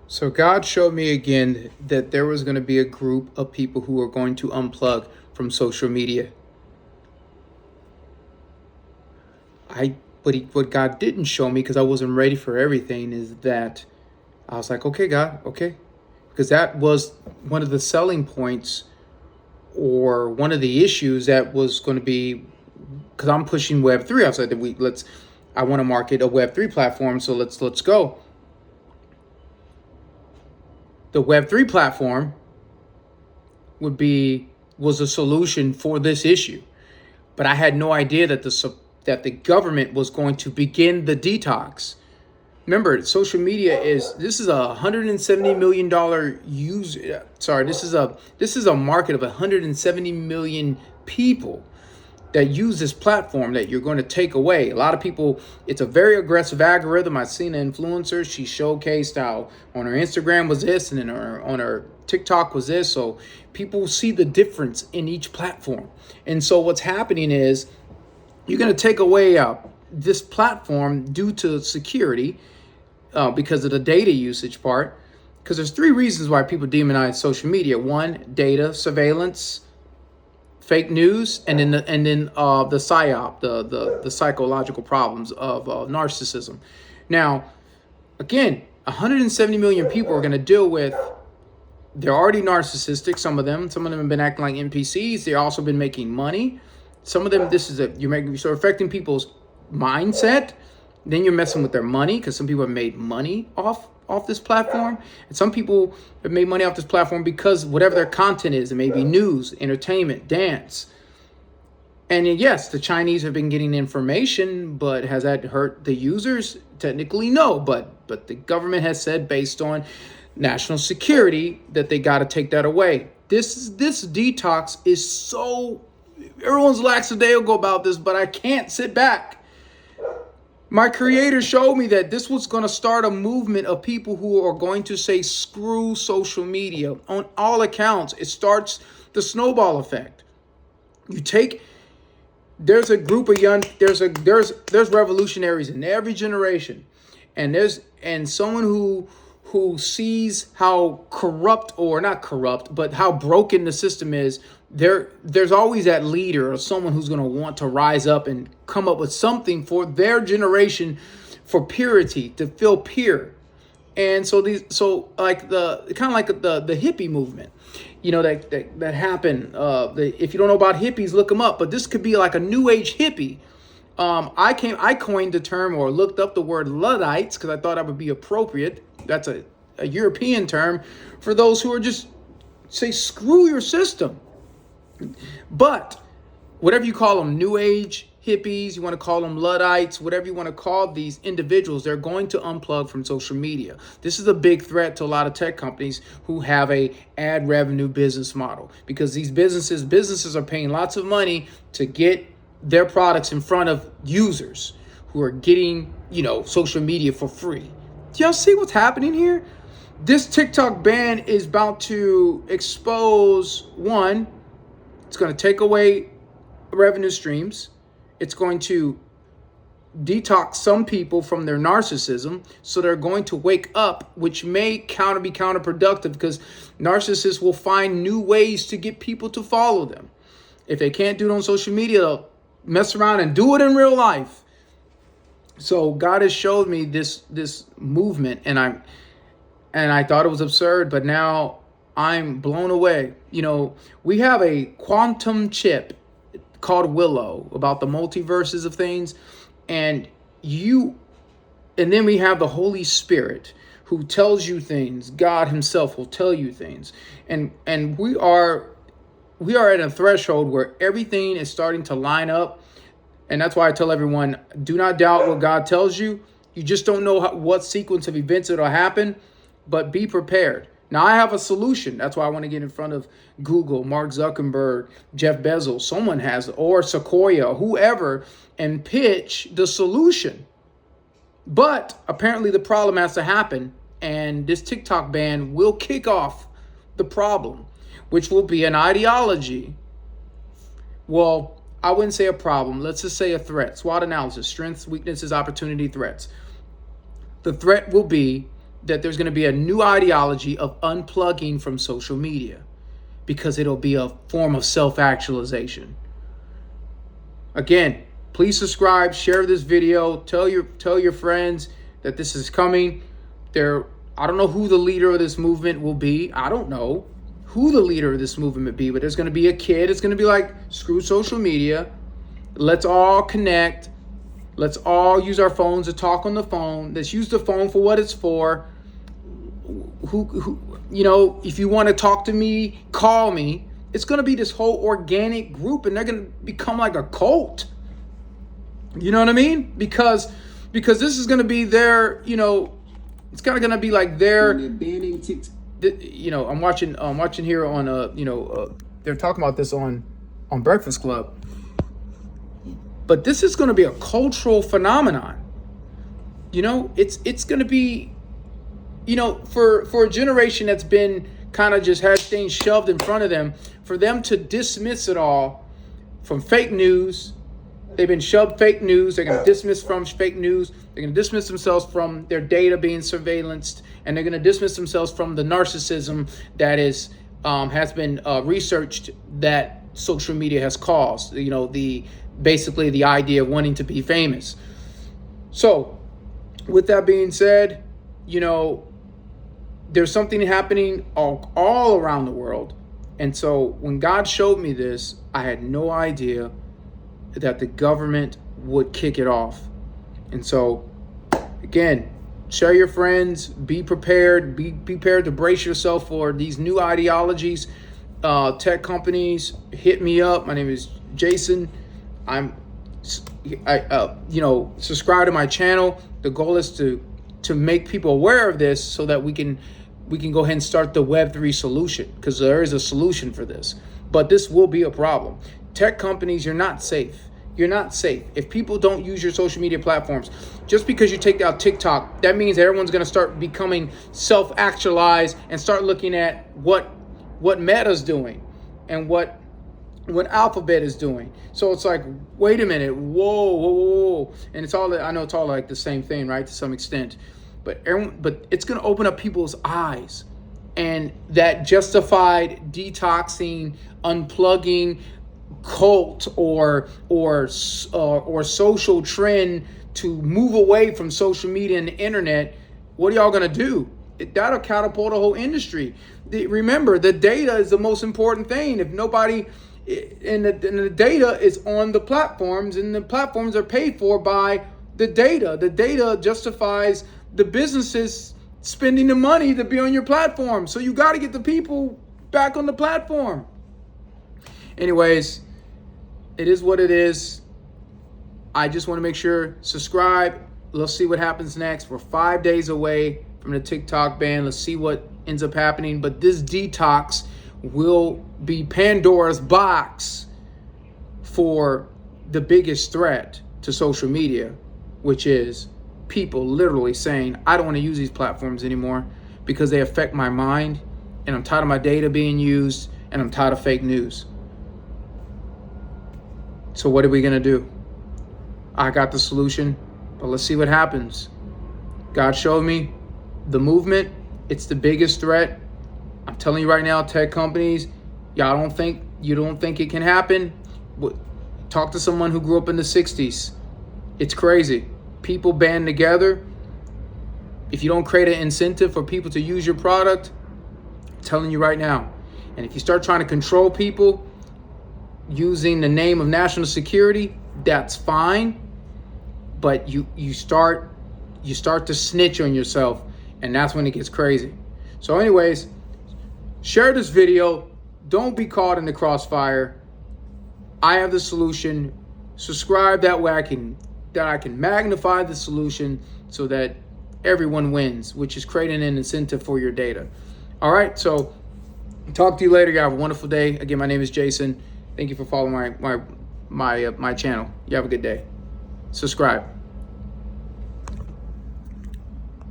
So God showed me again that there was going to be a group of people who are going to unplug from social media. What God didn't show me, because I wasn't ready for everything, is that I was like, okay, God, okay, because that was one of the selling points or one of the issues that was going to be, because I'm pushing Web3. I said that I want to market a Web3 platform, so let's go. The Web3 platform was a solution for this issue, but I had no idea that the government was going to begin the detox. Remember, social media this is $170 million user. Sorry, this is a market of 170 million people that use this platform that you're going to take away. A lot of people, it's a very aggressive algorithm. I've seen an influencer, she showcased how on her Instagram was this, and then on her TikTok was this. So people see the difference in each platform. And so what's happening is you're going to take away this platform due to security, because of the data usage part. Because there's three reasons why people demonize social media. One, data surveillance, fake news, and then the psyop, the psychological problems of narcissism. Now, again, 170 million people are going to deal with. They're already narcissistic. Some of them have been acting like NPCs. They've also been making money. Some of them, you're affecting people's mindset. Then you're messing with their money, because some people have made money off this platform, and some people have made money off this platform because whatever their content is, it may be news, entertainment, dance. And yes, the Chinese have been getting information, but has that hurt the users? Technically, no. But the government has said, based on national security, that they got to take that away. This detox is so, everyone's lackadaisical about this, but I can't sit back. My creator showed me that this was going to start a movement of people who are going to say, screw social media. On all accounts, it starts the snowball effect. There's a group of there's revolutionaries in every generation. And someone who sees how corrupt, or not corrupt, but how broken the system is, there's always that leader or someone who's going to want to rise up and come up with something for their generation, for purity, to feel pure. And so like the hippie movement, that happened. If you don't know about hippies, look them up. But this could be like a new age hippie. I coined the term, or looked up the word Luddites, because I thought that would be appropriate. That's a European term for those who are just say, screw your system. But whatever you call them, new age hippies, you want to call them Luddites, whatever you want to call these individuals, they're going to unplug from social media. This is a big threat to a lot of tech companies who have a ad revenue business model, because these businesses are paying lots of money to get their products in front of users who are getting, social media for free. Do y'all see what's happening here? This TikTok ban is about to expose, one, it's going to take away revenue streams. It's going to detox some people from their narcissism, so they're going to wake up, which may be counterproductive, because narcissists will find new ways to get people to follow them. If they can't do it on social media, they'll mess around and do it in real life. So God has showed me this movement, and I thought it was absurd, but now I'm blown away. We have a quantum chip called Willow, about the multiverses of things, and then we have the Holy Spirit, who tells you things. God himself will tell you things. And we are at a threshold where everything is starting to line up. And that's why I tell everyone, do not doubt what God tells you. You just don't know what sequence of events it'll happen, but be prepared. Now, I have a solution. That's why I want to get in front of Google, Mark Zuckerberg, Jeff Bezos, someone has, or Sequoia, whoever, and pitch the solution. But apparently the problem has to happen, and this TikTok ban will kick off the problem, which will be an ideology. Well, I wouldn't say a problem. Let's just say a threat. SWOT analysis: strengths, weaknesses, opportunity, threats. The threat will be that there's going to be a new ideology of unplugging from social media, because it'll be a form of self-actualization. Again, please subscribe, share this video, tell your friends that this is coming. I don't know who the leader of this movement will be. I don't know who the leader of this movement will be, but there's going to be a kid. It's going to be like, screw social media. Let's all connect. Let's all use our phones to talk on the phone. Let's use the phone for what it's for. If you want to talk to me, call me. It's going to be this whole organic group, and they're going to become like a cult. You know what I mean? Because this is going to be their, it's kind of going to be like their, banning TikTok. I'm watching here on, they're talking about this on Breakfast Club. But this is going to be a cultural phenomenon. It's going to be, for a generation that's been kind of just had things shoved in front of them, for them to dismiss it all from fake news. They've been shoved fake news. They're going to dismiss from fake news. They're going to dismiss themselves from their data being surveillanced, and they're going to dismiss themselves from the narcissism that has been researched that social media has caused. Basically the idea of wanting to be famous. So, with that being said, there's something happening all around the world. And so when God showed me this, I had no idea that the government would kick it off. And so, again, share your friends, be prepared to brace yourself for these new ideologies. Tech companies, hit me up. My name is Jason. Subscribe to my channel. The goal is to make people aware of this so that we can go ahead and start the Web3 solution, because there is a solution for this. But this will be a problem. Tech companies, you're not safe. You're not safe. If people don't use your social media platforms, just because you take out TikTok, that means everyone's going to start becoming self-actualized and start looking at what Meta's doing and what Alphabet is doing. So it's like, wait a minute, whoa. And it's all like the same thing, right? To some extent. But it's going to open up people's eyes, and that justified detoxing, unplugging cult or social trend to move away from social media and the internet. What are y'all going to do? That'll catapult a whole industry. Remember, the data is the most important thing. If nobody, and the data is on the platforms, and the platforms are paid for by the data. The data justifies the businesses spending the money to be on your platform. So you got to get the people back on the platform. Anyways, it is what it is. I just want to make sure, subscribe. Let's see what happens next. We're 5 days away from the TikTok ban. Let's see what ends up happening. But this detox will be Pandora's box for the biggest threat to social media, which is people literally saying, I don't want to use these platforms anymore because they affect my mind, and I'm tired of my data being used, and I'm tired of fake news. So what are we going to do? I got the solution, but let's see what happens. God showed me the movement. It's the biggest threat. I'm telling you right now, tech companies, you don't think it can happen? Talk to someone who grew up in the 60s. It's crazy. People band together. If you don't create an incentive for people to use your product, I'm telling you right now. And if you start trying to control people using the name of national security, that's fine. But you start to snitch on yourself, and that's when it gets crazy. So anyways, share this video. Don't be caught in the crossfire. I have the solution. Subscribe, that way I can magnify the solution so that everyone wins, which is creating an incentive for your data. All right, so talk to you later. You have a wonderful day. Again, my name is Jason. Thank you for following my channel. You have a good day. Subscribe.